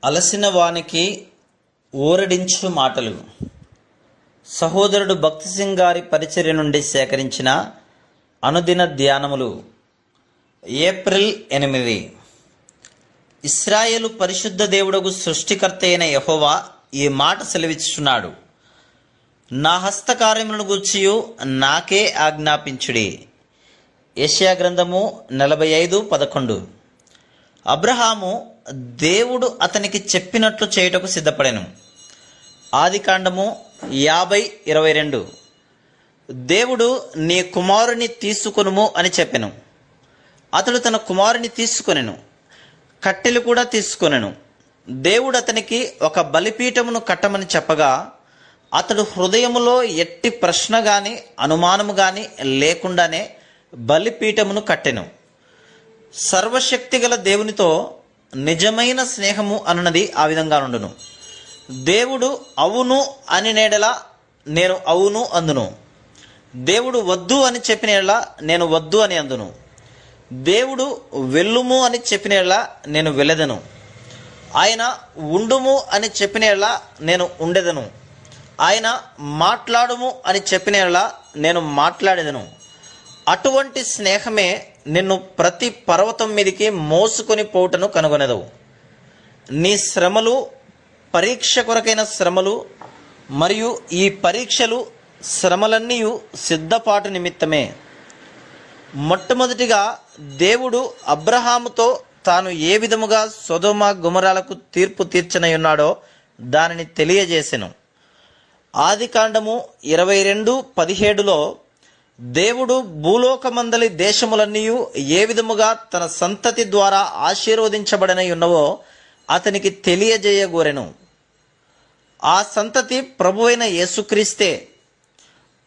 అలసిన వానికి ఊరడించు మాటలు. సహోదరుడు భక్తి సింగ్ గారి పరిచర్య నుండి సేకరించిన అనుదిన ధ్యానములు. ఏప్రిల్ 8. ఇశ్రాయేలు పరిశుద్ధ దేవుడగు సృష్టికర్త అయిన యెహోవా ఈ మాట సెలవిచ్చుచున్నాడు. నా హస్తకార్యములను గూర్చియు నాకే ఆజ్ఞాపించుడి. యెషయా గ్రంథము 45:11. అబ్రహాము దేవుడు అతనికి చెప్పినట్లు చేయుటకు సిద్ధపడెను. ఆదికాండము 50:22. దేవుడు నీ కుమారుని తీసుకొనుము అని చెప్పెను. అతడు తన కుమారుని తీసుకొనెను, కట్టెలు కూడా తీసుకొనెను. దేవుడు అతనికి ఒక బలిపీఠమును కట్టమని చెప్పగా అతడు హృదయములో ఎట్టి ప్రశ్న గాని అనుమానము గాని లేకుండానే బలిపీఠమును కట్టెను. సర్వశక్తిగల దేవునితో నిజమైన స్నేహము అనున్నది ఆ విధంగా నుండును. దేవుడు అవును అని నేడలా నేను అవును అందును. దేవుడు వద్దు అని చెప్పినేలా నేను వద్దు అని అందును. దేవుడు వెళ్ళుము అని చెప్పినేలా నేను వెళ్ళదను. ఆయన ఉండుము అని చెప్పినేలా నేను ఉండెదను. ఆయన మాట్లాడుము అని చెప్పినేలా నేను మాట్లాడేదను. అటువంటి స్నేహమే నిన్ను ప్రతి పర్వతం మీదికి మోసుకొని పోవుటను కనుగొనెదవు. నీ శ్రమలు, పరీక్ష కొరకైన శ్రమలు మరియు ఈ పరీక్షలు శ్రమలన్నీ సిద్ధపాటు నిమిత్తమే. మొట్టమొదటిగా దేవుడు అబ్రహాముతో తాను ఏ విధముగా సొదొమ గొమొర్రాలకు తీర్పు తీర్చనయున్నాడో దానిని తెలియజేసెను. ఆదికాండము 22:17లో దేవుడు భూలోకమందలి దేశములన్నీ ఏ విధముగా తన సంతతి ద్వారా ఆశీర్వదించబడనై ఉన్నవో అతనికి తెలియజేయగోరెను. ఆ సంతతి ప్రభువైన యేసుక్రీస్తే.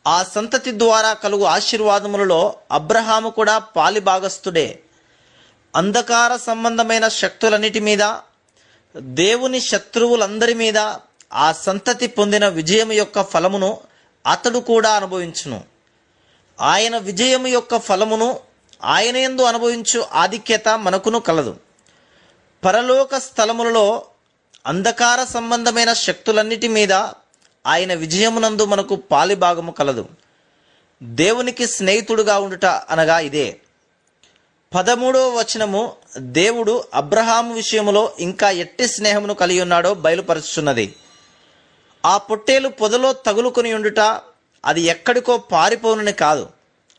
ఆ సంతతి ద్వారా కలుగు ఆశీర్వాదములలో అబ్రహాము కూడా పాలిభాగస్థుడే. అంధకార సంబంధమైన శక్తులన్నిటి మీద, దేవుని శత్రువులందరి మీద ఆ సంతతి పొందిన విజయం యొక్క ఫలమును అతడు కూడా అనుభవించును. ఆయన విజయము యొక్క ఫలమును ఆయన యందు అనుభవించు ఆధిక్యత మనకును కలదు. పరలోక స్థలములలో అంధకార సంబంధమైన శక్తులన్నిటి మీద ఆయన విజయమునందు మనకు పాలిభాగము కలదు. దేవునికి స్నేహితుడుగా ఉండుట అనగా ఇదే. 13వ వచనము దేవుడు అబ్రహాము విషయములో ఇంకా ఎట్టి స్నేహమును కలిగి ఉన్నాడో బయలుపరుచున్నది. ఆ పొట్టేలు పొదలో తగులుకొని ఉండుట అది ఎక్కడికో పారిపోనని కాదు.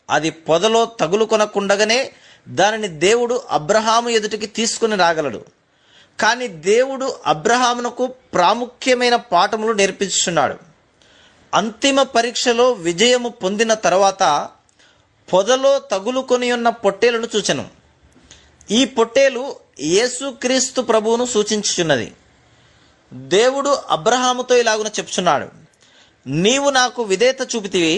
అది పొదలో తగులుకొనకుండగానే దానిని దేవుడు అబ్రహాము ఎదుటికి తీసుకుని రాగలడు. కానీ దేవుడు అబ్రహామునకు ప్రాముఖ్యమైన పాఠములు నేర్పించుచున్నాడు. అంతిమ పరీక్షలో విజయము పొందిన తర్వాత పొదలో తగులుకొని ఉన్న పొట్టేలును చూచెను. ఈ పొట్టేలు యేసుక్రీస్తు ప్రభువును సూచించుచున్నది. దేవుడు అబ్రహాముతో ఇలాగున చెప్తున్నాడు, నీవు నాకు విధేయత చూపితివి,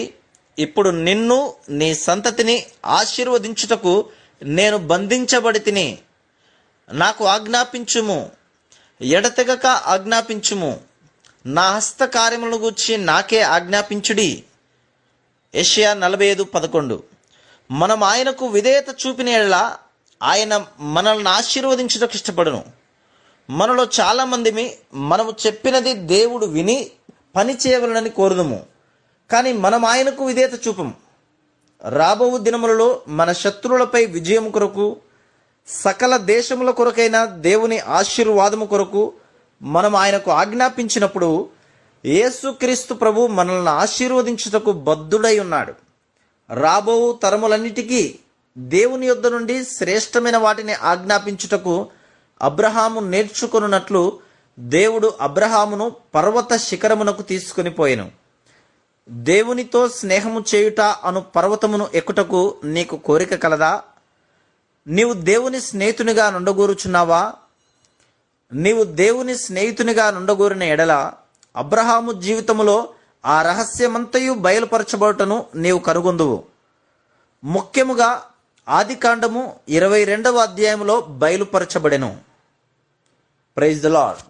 ఇప్పుడు నిన్ను నీ సంతతిని ఆశీర్వదించుటకు నేను బంధించబడి తిని. నాకు ఆజ్ఞాపించుము, ఎడతెగక ఆజ్ఞాపించుము. నా హస్త కార్యములను గూర్చి నాకే ఆజ్ఞాపించుడి. యెషయా 45:11. మనం ఆయనకు విధేయత చూపిన యెడల ఆయన మనల్ని ఆశీర్వదించుటకు ఇష్టపడును. మనలో చాలామంది మనము చెప్పినది దేవుడు విని పని చేయవలనని కోరుదుము, కానీ మనం ఆయనకు విధేయత చూపము. రాబో దినములలో మన శత్రువులపై విజయం కొరకు, సకల దేశముల కొరకైన దేవుని ఆశీర్వాదము కొరకు మనం ఆయనకు ఆజ్ఞాపించినప్పుడు యేసుక్రీస్తు ప్రభు మనల్ని ఆశీర్వదించుటకు బద్ధుడై ఉన్నాడు. రాబో తరములన్నిటికీ దేవుని యొద్ద నుండి శ్రేష్టమైన వాటిని ఆజ్ఞాపించుటకు అబ్రహాము నేర్చుకొనున్నట్లు దేవుడు అబ్రహామును పర్వత శిఖరమునకు తీసుకుని పోయెను. దేవునితో స్నేహము చేయుట అను పర్వతమును ఎక్కుటకు నీకు కోరిక కలదా? నీవు దేవుని స్నేహితునిగా నుండగోరుచున్నావా? నీవు దేవుని స్నేహితునిగా నుండగోరిన ఎడల అబ్రహాము జీవితములో ఆ రహస్యమంతయు బయలుపరచబడుటను నీవు కనుగొందువు. ముఖ్యముగా ఆదికాండము 22వ అధ్యాయములో బయలుపరచబడెను. Praise the lord.